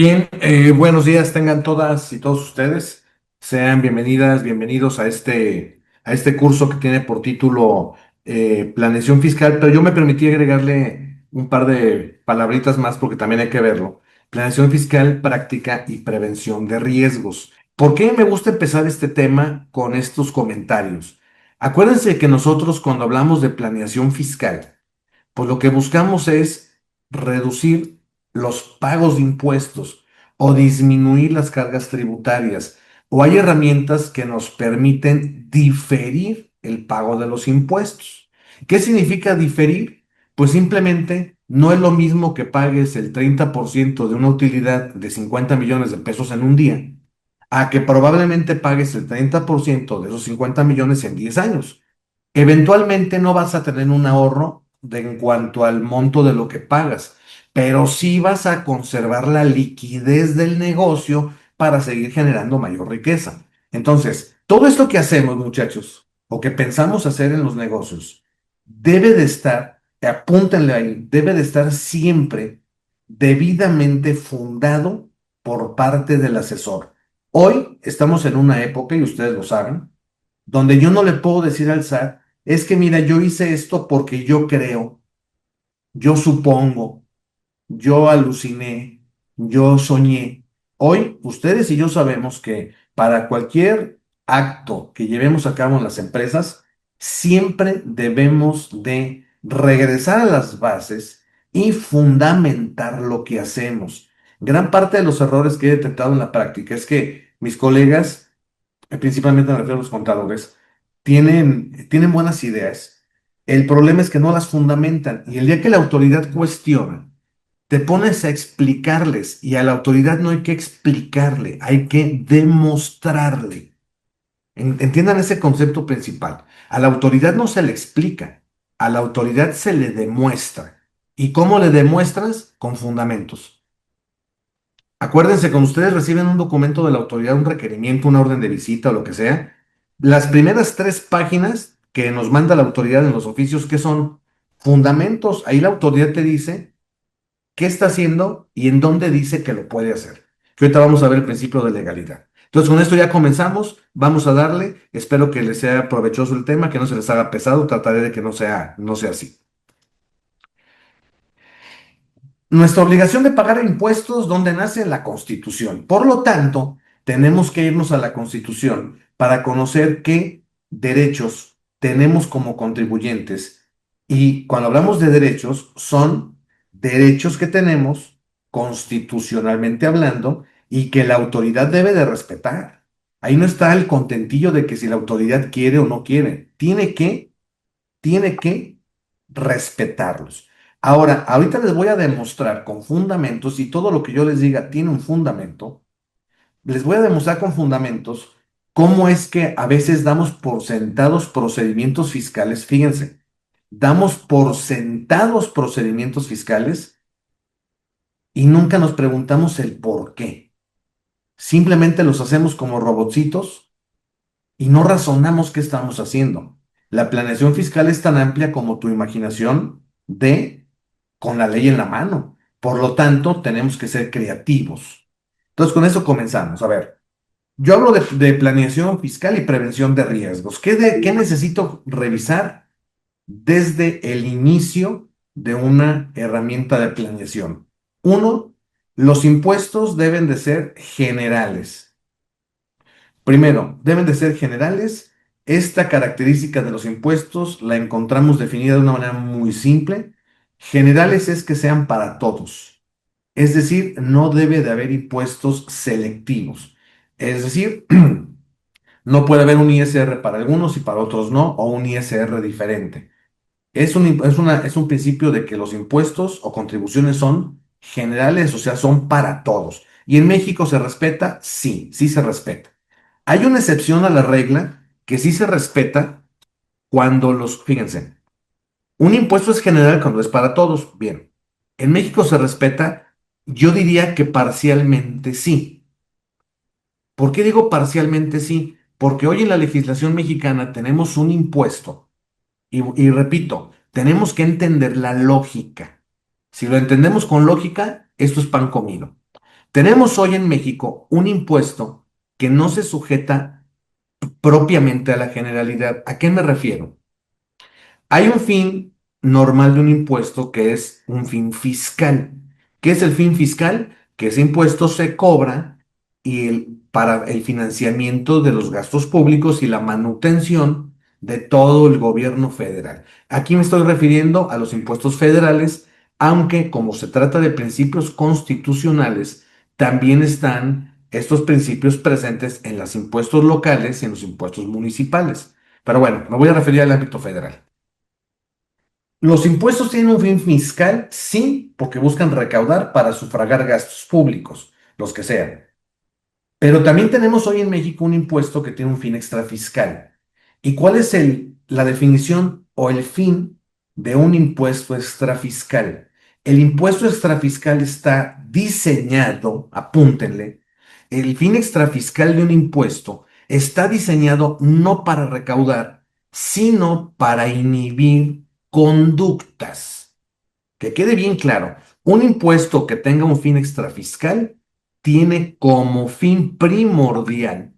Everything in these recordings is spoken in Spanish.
Bien, buenos días tengan todas y todos ustedes. Sean bienvenidas, bienvenidos a este curso que tiene por título Planeación Fiscal, pero yo me permití agregarle un par de palabritas más porque también hay que verlo. Planeación Fiscal, Práctica y Prevención de Riesgos. ¿Por qué me gusta empezar este tema con estos comentarios? Acuérdense que nosotros cuando hablamos de planeación fiscal, pues lo que buscamos es reducir los pagos de impuestos o disminuir las cargas tributarias. O hay herramientas que nos permiten diferir el pago de los impuestos. ¿Qué significa diferir? Pues simplemente no es lo mismo que pagues el 30% de una utilidad de 50 millones de pesos en un día, a que probablemente pagues el 30% de esos 50 millones en 10 años. Eventualmente no vas a tener un ahorro en cuanto al monto de lo que pagas, pero sí vas a conservar la liquidez del negocio para seguir generando mayor riqueza. Entonces, todo esto que hacemos, muchachos, o que pensamos hacer en los negocios, debe de estar, apúntenle ahí, debe de estar siempre debidamente fundado por parte del asesor. Hoy estamos en una época, y ustedes lo saben, donde yo no le puedo decir al SAT, es que mira, yo hice esto porque yo creo, yo supongo, yo aluciné, yo soñé. Hoy ustedes y yo sabemos que para cualquier acto que llevemos a cabo en las empresas, siempre debemos de regresar a las bases y fundamentar lo que hacemos. Gran parte de los errores que he detectado en la práctica es que mis colegas, principalmente me refiero a los contadores, tienen buenas ideas. El problema es que no las fundamentan y el día que la autoridad cuestiona, te pones a explicarles y a la autoridad no hay que explicarle, hay que demostrarle. Entiendan ese concepto principal. A la autoridad no se le explica, a la autoridad se le demuestra. ¿Y cómo le demuestras? Con fundamentos. Acuérdense, cuando ustedes reciben un documento de la autoridad, un requerimiento, una orden de visita o lo que sea, las primeras tres páginas que nos manda la autoridad en los oficios, que son fundamentos, ahí la autoridad te dice qué está haciendo y en dónde dice que lo puede hacer. Que ahorita vamos a ver el principio de legalidad. Entonces, con esto ya comenzamos, vamos a darle, espero que les sea provechoso el tema, que no se les haga pesado, trataré de que no sea así. Nuestra obligación de pagar impuestos, ¿dónde nace? En la Constitución. Por lo tanto, tenemos que irnos a la Constitución para conocer qué derechos tenemos como contribuyentes. Y cuando hablamos de derechos, son derechos que tenemos constitucionalmente hablando y que la autoridad debe de respetar. Ahí no está el contentillo de que si la autoridad quiere o no quiere. Tiene que respetarlos. Ahora, ahorita les voy a demostrar con fundamentos, y todo lo que yo les diga tiene un fundamento, les voy a demostrar con fundamentos cómo es que a veces damos por sentados procedimientos fiscales. Fíjense, damos por sentados procedimientos fiscales y nunca nos preguntamos el por qué. Simplemente los hacemos como robotcitos y no razonamos qué estamos haciendo. La planeación fiscal es tan amplia como tu imaginación de con la ley en la mano. Por lo tanto, tenemos que ser creativos. Entonces, con eso comenzamos. A ver, yo hablo de planeación fiscal y prevención de riesgos. ¿Qué necesito revisar desde el inicio de una herramienta de planeación? Uno, los impuestos deben de ser generales. Primero, deben de ser generales. Esta característica de los impuestos la encontramos definida de una manera muy simple. Generales es que sean para todos. Es decir, no debe de haber impuestos selectivos. Es decir, no puede haber un ISR para algunos y para otros no, o un ISR diferente. Es un principio de que los impuestos o contribuciones son generales, o sea, son para todos. ¿Y en México se respeta? Sí, sí se respeta. Hay una excepción a la regla que sí se respeta fíjense, un impuesto es general cuando es para todos. Bien, en México se respeta, yo diría que parcialmente sí. ¿Por qué digo parcialmente sí? Porque hoy en la legislación mexicana tenemos un impuesto y repito, tenemos que entender la lógica. Si lo entendemos con lógica, esto es pan comido. Tenemos hoy en México un impuesto que no se sujeta propiamente a la generalidad. ¿A qué me refiero? Hay un fin normal de un impuesto que es un fin fiscal. ¿Qué es el fin fiscal? Que ese impuesto se cobra para el financiamiento de los gastos públicos y la manutención de todo el gobierno federal. Aquí me estoy refiriendo a los impuestos federales, aunque como se trata de principios constitucionales, también están estos principios presentes en los impuestos locales y en los impuestos municipales. Pero bueno, me voy a referir al ámbito federal. Los impuestos tienen un fin fiscal, sí, porque buscan recaudar para sufragar gastos públicos, los que sean. Pero también tenemos hoy en México un impuesto que tiene un fin extrafiscal. ¿Y cuál es la definición o el fin de un impuesto extrafiscal? El impuesto extrafiscal está diseñado, apúntenle, el fin extrafiscal de un impuesto está diseñado no para recaudar, sino para inhibir conductas. Que quede bien claro, un impuesto que tenga un fin extrafiscal tiene como fin primordial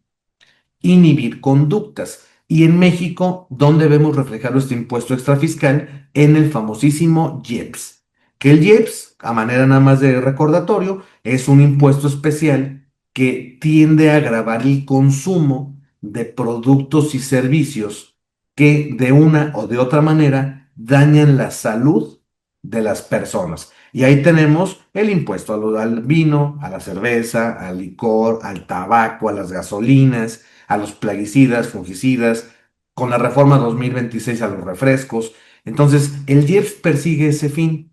inhibir conductas. Y en México, ¿dónde vemos reflejado este impuesto extrafiscal? En el famosísimo IEPS. Que el IEPS, a manera nada más de recordatorio, es un impuesto especial que tiende a gravar el consumo de productos y servicios que de una o de otra manera dañan la salud de las personas. Y ahí tenemos el impuesto al vino, a la cerveza, al licor, al tabaco, a las gasolinas, a los plaguicidas, fungicidas, con la reforma 2026 a los refrescos. Entonces, el IEPS persigue ese fin.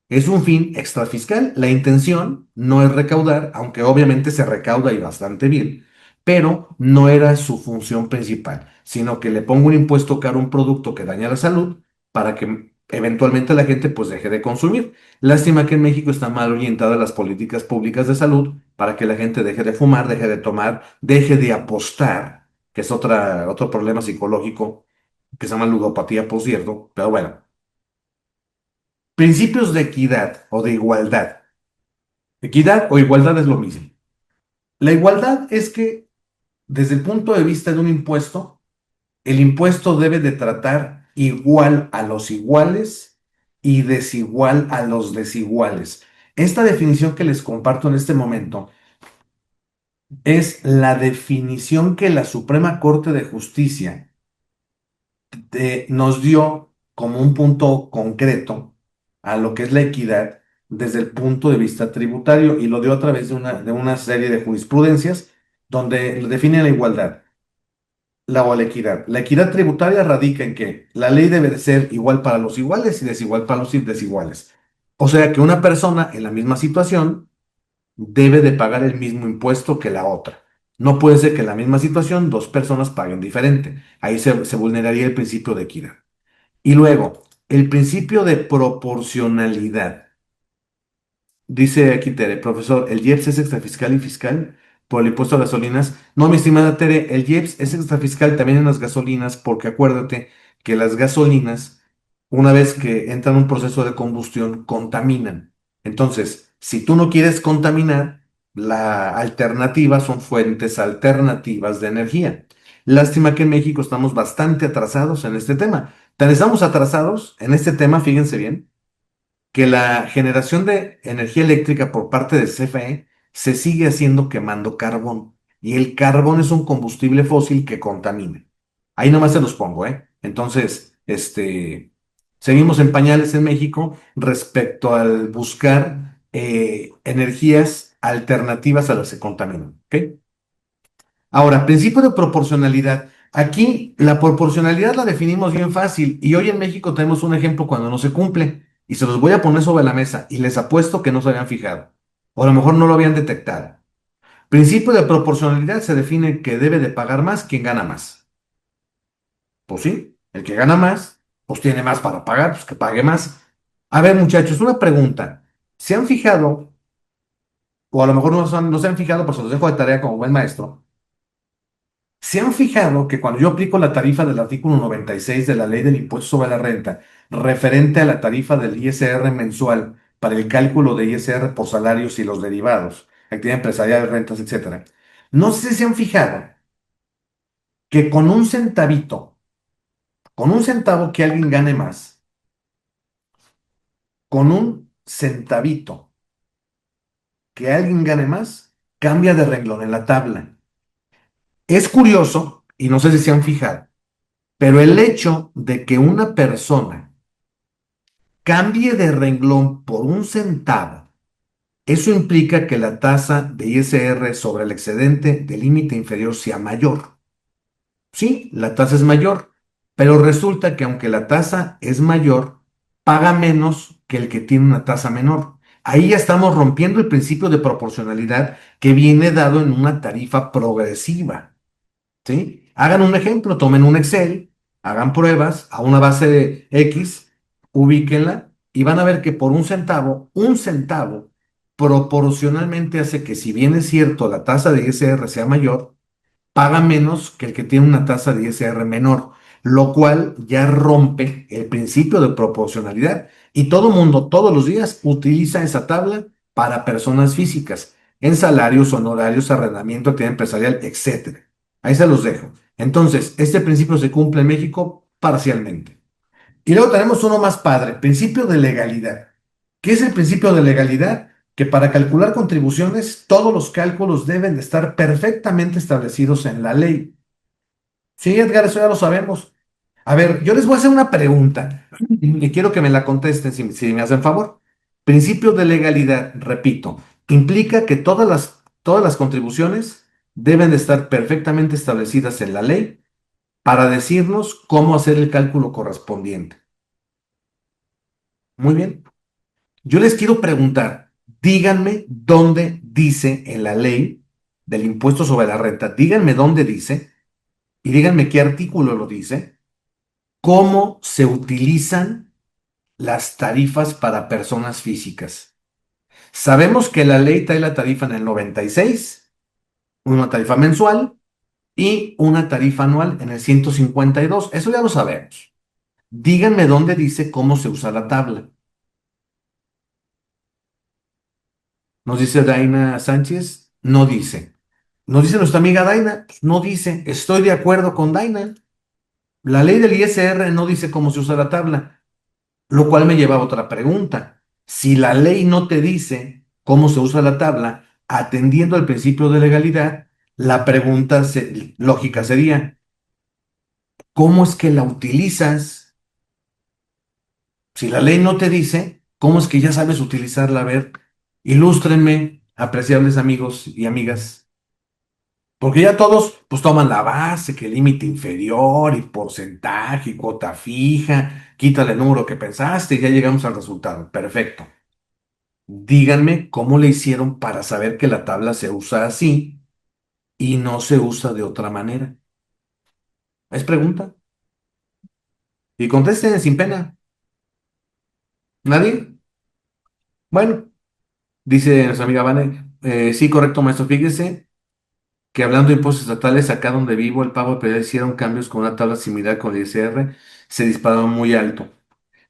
Es un fin extrafiscal. La intención no es recaudar, aunque obviamente se recauda y bastante bien, pero no era su función principal, sino que le pongo un impuesto caro a un producto que daña la salud para que eventualmente la gente pues deje de consumir. Lástima que en México está mal orientada las políticas públicas de salud para que la gente deje de fumar, deje de tomar, deje de apostar, que es otro problema psicológico que se llama ludopatía, por cierto, pero bueno. Principios de equidad o de igualdad. Equidad o igualdad es lo mismo. La igualdad es que, desde el punto de vista de un impuesto, el impuesto debe de tratar igual a los iguales y desigual a los desiguales. Esta definición que les comparto en este momento es la definición que la Suprema Corte de Justicia nos dio como un punto concreto a lo que es la equidad desde el punto de vista tributario y lo dio a través de una serie de jurisprudencias donde define la igualdad, o la equidad. La equidad tributaria radica en que la ley debe de ser igual para los iguales y desigual para los desiguales. O sea que una persona en la misma situación debe de pagar el mismo impuesto que la otra. No puede ser que en la misma situación dos personas paguen diferente. Ahí se vulneraría el principio de equidad. Y luego, el principio de proporcionalidad. Dice aquí Tere, profesor, ¿el IEPS es extrafiscal y fiscal por el impuesto a gasolinas? No, mi estimada Tere, el IEPS es extrafiscal también en las gasolinas porque acuérdate que las gasolinas, una vez que entran en un proceso de combustión, contaminan. Entonces, si tú no quieres contaminar, la alternativa son fuentes alternativas de energía. Lástima que en México estamos bastante atrasados en este tema. Tan estamos atrasados en este tema, fíjense bien que la generación de energía eléctrica por parte de CFE se sigue haciendo quemando carbón. Y el carbón es un combustible fósil que contamina. Ahí nomás se los pongo, ¿eh? Entonces, seguimos en pañales en México respecto al buscar energías alternativas a las que contaminan, ¿ok? Ahora, principio de proporcionalidad. Aquí la proporcionalidad la definimos bien fácil y hoy en México tenemos un ejemplo cuando no se cumple y se los voy a poner sobre la mesa y les apuesto que no se habían fijado o a lo mejor no lo habían detectado. Principio de proporcionalidad se define que debe de pagar más quien gana más. Pues sí, el que gana más, pues tiene más para pagar, pues que pague más. A ver, muchachos, una pregunta. ¿Se han fijado, o a lo mejor no se han fijado, pues se los dejo de tarea como buen maestro? ¿Se han fijado que cuando yo aplico la tarifa del artículo 96 de la Ley del Impuesto sobre la Renta, referente a la tarifa del ISR mensual para el cálculo de ISR por salarios y los derivados, actividad empresarial, rentas, etcétera. No sé si se han fijado que con un centavo que alguien gane más, con un centavito que alguien gane más, cambia de renglón en la tabla. Es curioso, y no sé si se han fijado, pero el hecho de que una persona cambie de renglón por un centavo, eso implica que la tasa de ISR sobre el excedente del límite inferior sea mayor. Sí, la tasa es mayor, pero resulta que aunque la tasa es mayor, paga menos que el que tiene una tasa menor. Ahí ya estamos rompiendo el principio de proporcionalidad que viene dado en una tarifa progresiva. ¿Sí? Hagan un ejemplo, tomen un Excel, hagan pruebas a una base de X, ubíquenla y van a ver que por un centavo proporcionalmente hace que si bien es cierto la tasa de ISR sea mayor, paga menos que el que tiene una tasa de ISR menor, lo cual ya rompe el principio de proporcionalidad. Y todo mundo, todos los días, utiliza esa tabla para personas físicas, en salarios, honorarios, arrendamiento, actividad empresarial, etcétera. Ahí se los dejo. Entonces, este principio se cumple en México parcialmente. Y luego tenemos uno más padre, principio de legalidad. ¿Qué es el principio de legalidad? Que para calcular contribuciones, todos los cálculos deben de estar perfectamente establecidos en la ley. Sí, Edgar, eso ya lo sabemos. A ver, yo les voy a hacer una pregunta y quiero que me la contesten si me hacen favor. Principio de legalidad, repito, implica que todas las contribuciones deben de estar perfectamente establecidas en la ley para decirnos cómo hacer el cálculo correspondiente. Muy bien. Yo les quiero preguntar, díganme dónde dice en la ley del impuesto sobre la renta, díganme dónde dice y díganme qué artículo lo dice, cómo se utilizan las tarifas para personas físicas. Sabemos que la ley trae la tarifa en el 96, una tarifa mensual y una tarifa anual en el 152. Eso ya lo sabemos. Díganme dónde dice cómo se usa la tabla. Nos dice Daina Sánchez, no dice. Nos dice nuestra amiga Daina, pues no dice. Estoy de acuerdo con Daina. La ley del ISR no dice cómo se usa la tabla, lo cual me lleva a otra pregunta. Si la ley no te dice cómo se usa la tabla, atendiendo al principio de legalidad, la pregunta lógica sería, ¿cómo es que la utilizas? Si la ley no te dice, ¿cómo es que ya sabes utilizarla? A ver, ilústrenme, apreciables amigos y amigas. Porque ya todos pues toman la base, que límite inferior y porcentaje y cuota fija, quítale el número que pensaste y ya llegamos al resultado. Perfecto. Díganme cómo le hicieron para saber que la tabla se usa así y no se usa de otra manera. ¿Es pregunta? Y contesten sin pena. ¿Nadie? Bueno, dice nuestra amiga Vane, sí, correcto, maestro. Fíjese que hablando de impuestos estatales, acá donde vivo, el pago de predial hicieron cambios con una tabla similar con el ISR, se disparó muy alto.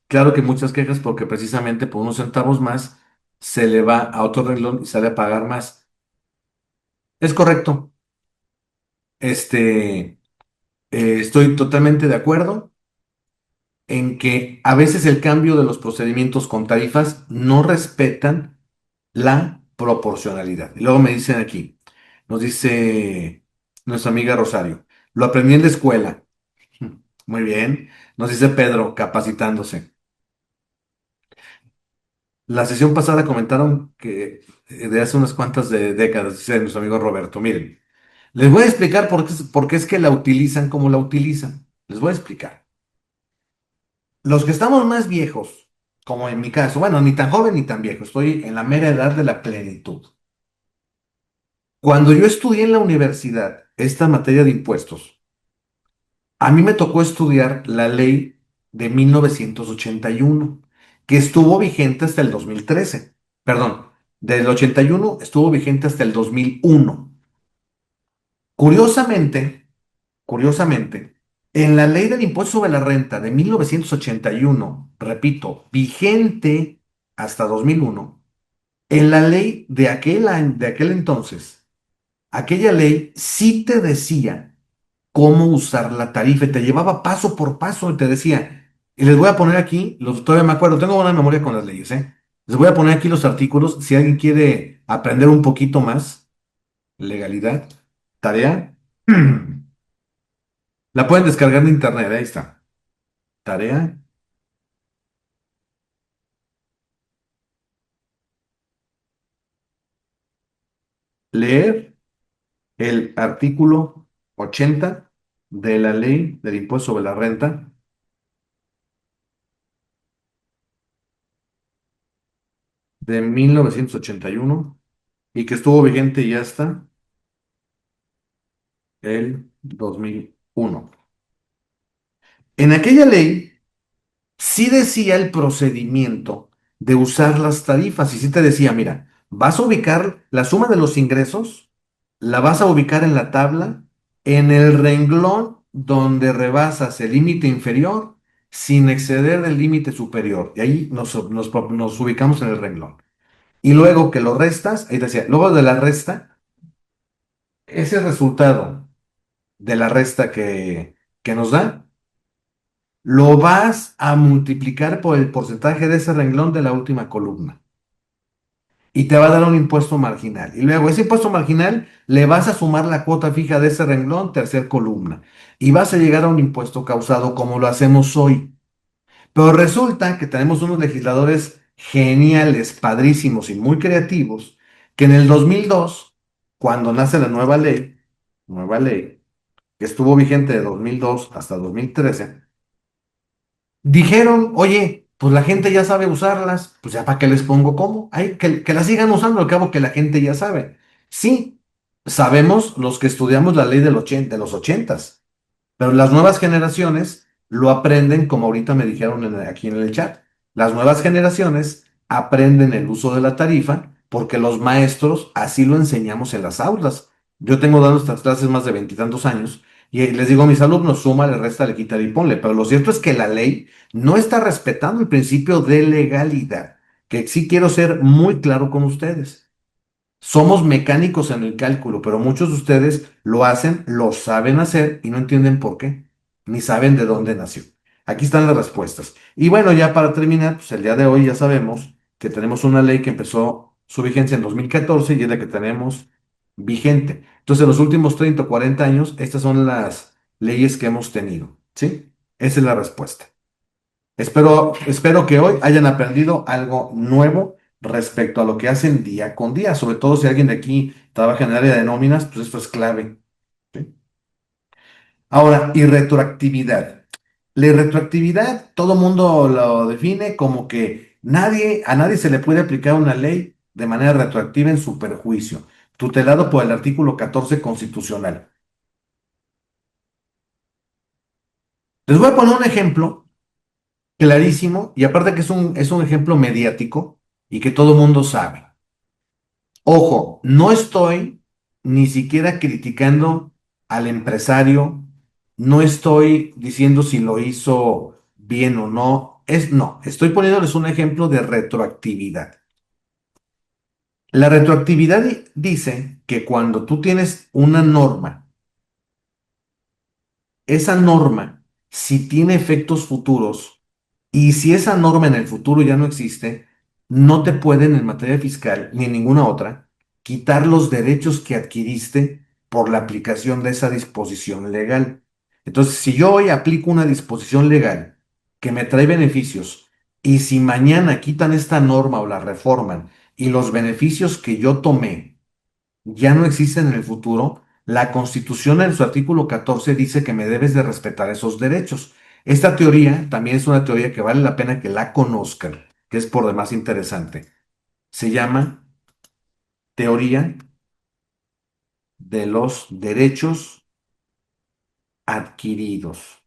Claro que muchas quejas porque precisamente por unos centavos más se le va a otro renglón y sale a pagar más. Es correcto. Este, estoy totalmente de acuerdo en que a veces el cambio de los procedimientos con tarifas no respetan la proporcionalidad. Y luego me dicen aquí, nos dice nuestra amiga Rosario, lo aprendí en la escuela. Muy bien. Nos dice Pedro, capacitándose. La sesión pasada comentaron que de hace unas cuantas décadas, dice nuestro amigo Roberto. Miren, les voy a explicar por qué es que la utilizan como la utilizan. Les voy a explicar. Los que estamos más viejos, como en mi caso, bueno, ni tan joven ni tan viejo, estoy en la mera edad de la plenitud. Cuando yo estudié en la universidad esta materia de impuestos, a mí me tocó estudiar la ley de 1981, que estuvo vigente hasta el 2013. Perdón, del 81 estuvo vigente hasta el 2001. Curiosamente, curiosamente, en la ley del impuesto sobre la renta de 1981, repito, vigente hasta 2001, En la ley de aquel entonces, aquella ley sí te decía cómo usar la tarifa y te llevaba paso por paso y te decía, y les voy a poner aquí, todavía me acuerdo, tengo buena memoria con las leyes, ¿eh? Les voy a poner aquí los artículos, si alguien quiere aprender un poquito más, legalidad, tarea, la pueden descargar de internet, ahí está. Tarea, leer el artículo 80 de la ley del impuesto sobre la renta de 1981 y que estuvo vigente ya hasta el 2001. En aquella ley sí decía el procedimiento de usar las tarifas y sí te decía, mira, vas a ubicar la suma de los ingresos, la vas a ubicar en la tabla, en el renglón donde rebasas el límite inferior sin exceder el límite superior. Y ahí nos ubicamos en el renglón. Y luego que lo restas, ahí decía, luego de la resta, ese resultado de la resta que nos da, lo vas a multiplicar por el porcentaje de ese renglón de la última columna. Y te va a dar un impuesto marginal. Y luego ese impuesto marginal le vas a sumar la cuota fija de ese renglón, tercer columna. Y vas a llegar a un impuesto causado como lo hacemos hoy. Pero resulta que tenemos unos legisladores geniales, padrísimos y muy creativos, que en el 2002, cuando nace la nueva ley, que estuvo vigente de 2002 hasta 2013, dijeron, oye, pues la gente ya sabe usarlas, pues ya para qué les pongo cómo. Ay, que las sigan usando, al cabo que la gente ya sabe. Sí, sabemos los que estudiamos la ley de los ochentas, pero las nuevas generaciones lo aprenden como ahorita me dijeron aquí en el chat. Las nuevas generaciones aprenden el uso de la tarifa porque los maestros así lo enseñamos en las aulas. Yo tengo dando estas clases más de veintitantos años y les digo a mis alumnos, súmale, réstale, quítale y ponle. Pero lo cierto es que la ley no está respetando el principio de legalidad, que sí quiero ser muy claro con ustedes. Somos mecánicos en el cálculo, pero muchos de ustedes lo hacen, lo saben hacer y no entienden por qué, ni saben de dónde nació. Aquí están las respuestas. Y bueno, ya para terminar, pues el día de hoy ya sabemos que tenemos una ley que empezó su vigencia en 2014 y es la que tenemos vigente. Entonces, en los últimos 30 o 40 años, estas son las leyes que hemos tenido, ¿sí? Esa es la respuesta. Espero que hoy hayan aprendido algo nuevo respecto a lo que hacen día con día, sobre todo si alguien de aquí trabaja en el área de nóminas, pues esto es clave. ¿Sí? Ahora, y retroactividad. La retroactividad, todo mundo lo define como que a nadie se le puede aplicar una ley de manera retroactiva en su perjuicio, tutelado por el artículo 14 constitucional. Les voy a poner un ejemplo clarísimo, y aparte que es un ejemplo mediático y que todo mundo sabe. Ojo, no estoy ni siquiera criticando al empresario, no estoy diciendo si lo hizo bien o no, no, estoy poniéndoles un ejemplo de retroactividad. La retroactividad dice que cuando tú tienes una norma, esa norma, si tiene efectos futuros, y si esa norma en el futuro ya no existe, no te pueden en materia fiscal ni en ninguna otra quitar los derechos que adquiriste por la aplicación de esa disposición legal. Entonces, si yo hoy aplico una disposición legal que me trae beneficios y si mañana quitan esta norma o la reforman y los beneficios que yo tomé ya no existen en el futuro, la Constitución en su artículo 14 dice que me debes de respetar esos derechos. Esta teoría también es una teoría que vale la pena que la conozcan, que es por demás interesante. Se llama teoría de los derechos adquiridos.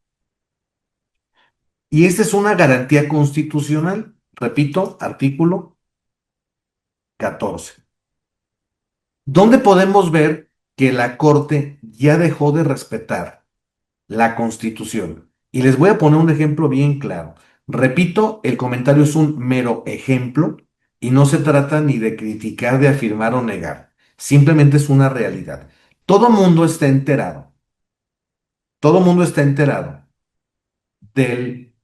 Y esta es una garantía constitucional. Repito, artículo 14. ¿Dónde podemos ver que la Corte ya dejó de respetar la Constitución? Y les voy a poner un ejemplo bien claro. Repito, el comentario es un mero ejemplo, Y no se trata ni de criticar, de afirmar o negar. Simplemente es una realidad. Todo mundo está enterado. Todo mundo está enterado del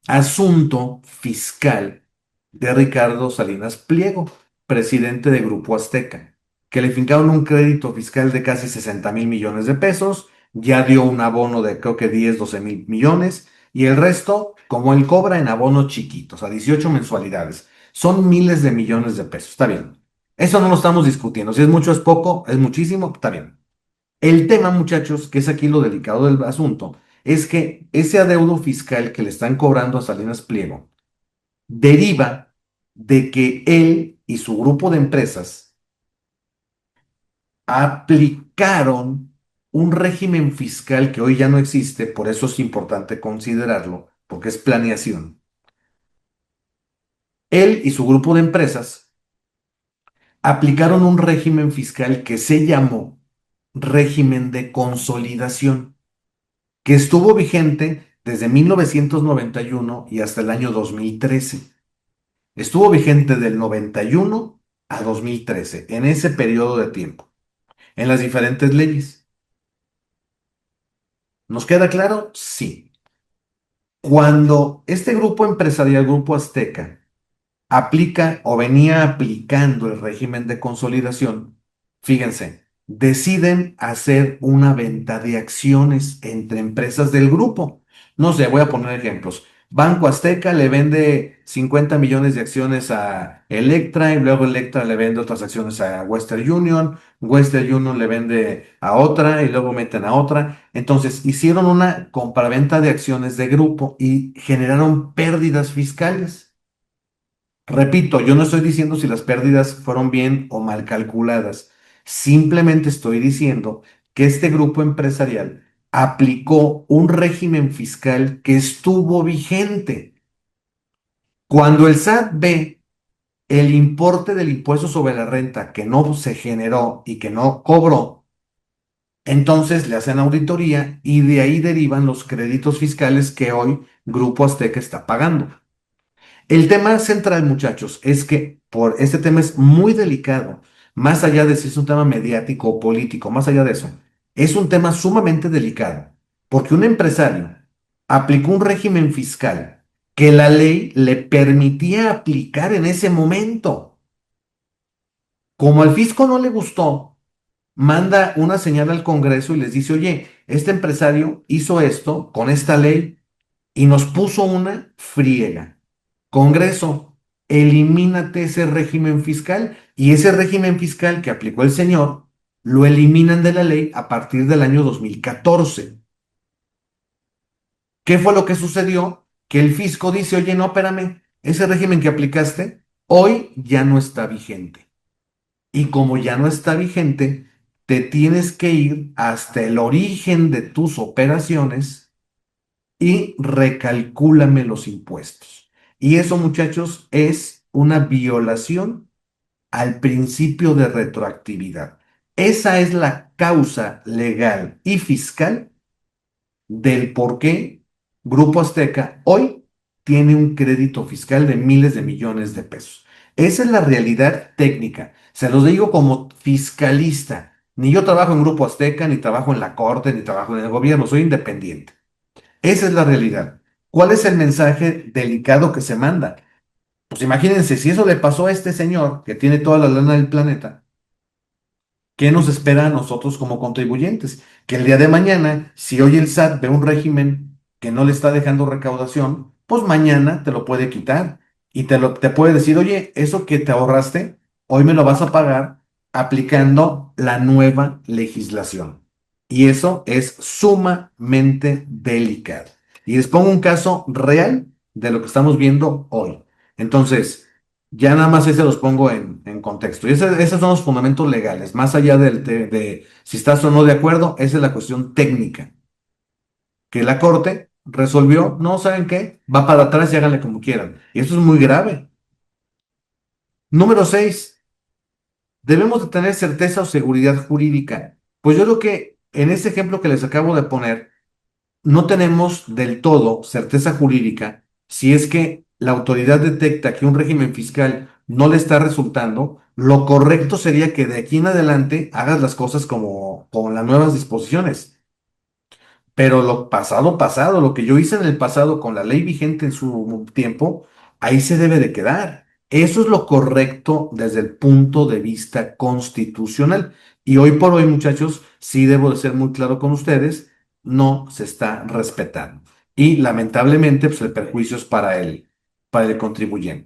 asunto fiscal de Ricardo Salinas Pliego, presidente de Grupo Azteca, que le fincaron un crédito fiscal de casi 60,000 millones de pesos, ya dio un abono de creo que 10, 12,000 millones, y el resto, como él cobra en abonos chiquitos, a 18 mensualidades, son miles de millones de pesos, está bien. Eso no lo estamos discutiendo, si es mucho, es poco, es muchísimo, está bien. El tema, muchachos, que es aquí lo delicado del asunto, es que ese adeudo fiscal que le están cobrando a Salinas Pliego deriva de que él y su grupo de empresas aplicaron un régimen fiscal que hoy ya no existe, por eso es importante considerarlo, porque es planeación. Él y su grupo de empresas aplicaron un régimen fiscal que se llamó régimen de consolidación, que estuvo vigente desde 1991 y hasta el año 2013. Estuvo vigente del 91 a 2013, en ese periodo de tiempo, en las diferentes leyes. ¿Nos queda claro? Sí. Cuando este grupo empresarial, Grupo Azteca, aplica o venía aplicando el régimen de consolidación, fíjense, deciden hacer una venta de acciones entre empresas del grupo. No sé, voy a poner ejemplos. Banco Azteca le vende 50 millones de acciones a Electra y luego Electra le vende otras acciones a Western Union, Western Union le vende a otra y luego meten a otra. Entonces hicieron una compraventa de acciones de grupo y generaron pérdidas fiscales. Repito, yo no estoy diciendo si las pérdidas fueron bien o mal calculadas. Simplemente estoy diciendo que este grupo empresarial aplicó un régimen fiscal que estuvo vigente. Cuando el SAT ve el importe del impuesto sobre la renta que no se generó y que no cobró, entonces le hacen auditoría y de ahí derivan los créditos fiscales que hoy Grupo Azteca está pagando. El tema central, muchachos, es que por este tema es muy delicado, más allá de si es un tema mediático o político, más allá de eso, es un tema sumamente delicado, porque un empresario aplicó un régimen fiscal que la ley le permitía aplicar en ese momento. Como al fisco no le gustó, manda una señal al Congreso y les dice, oye, este empresario hizo esto con esta ley y nos puso una friega. Congreso, elimínate ese régimen fiscal y ese régimen fiscal que aplicó el señor lo eliminan de la ley a partir del año 2014. ¿Qué fue lo que sucedió? Que el fisco dice, oye, no, espérame, ese régimen que aplicaste hoy ya no está vigente. Y como ya no está vigente, te tienes que ir hasta el origen de tus operaciones y recalcúlame los impuestos. Y eso, muchachos, es una violación al principio de retroactividad. Esa es la causa legal y fiscal del por qué Grupo Azteca hoy tiene un crédito fiscal de miles de millones de pesos. Esa es la realidad técnica. Se los digo como fiscalista. Ni yo trabajo en Grupo Azteca, ni trabajo en la corte, ni trabajo en el gobierno. Soy independiente. Esa es la realidad. ¿Cuál es el mensaje delicado que se manda? Pues imagínense, si eso le pasó a este señor que tiene toda la lana del planeta, ¿qué nos espera a nosotros como contribuyentes? Que el día de mañana, si hoy el SAT ve un régimen que no le está dejando recaudación, pues mañana te lo puede quitar y te puede decir, oye, eso que te ahorraste, hoy me lo vas a pagar aplicando la nueva legislación. Y eso es sumamente delicado. Y les pongo un caso real de lo que estamos viendo hoy. Entonces, ya nada más ese los pongo en contexto. Y esos son los fundamentos legales. Más allá de si estás o no de acuerdo, esa es la cuestión técnica. Que la Corte resolvió, no, ¿saben qué? Va para atrás y háganle como quieran. Y esto es muy grave. Número 6, debemos de tener certeza o seguridad jurídica. Pues yo creo que en ese ejemplo que les acabo de poner, no tenemos del todo certeza jurídica si es que la autoridad detecta que un régimen fiscal no le está resultando, lo correcto sería que de aquí en adelante hagas las cosas como con las nuevas disposiciones. Pero lo pasado, pasado, lo que yo hice en el pasado con la ley vigente en su tiempo, ahí se debe de quedar. Eso es lo correcto desde el punto de vista constitucional. Y hoy por hoy, muchachos, sí debo de ser muy claro con ustedes, no se está respetando. Y lamentablemente, pues el perjuicio es para el contribuyente.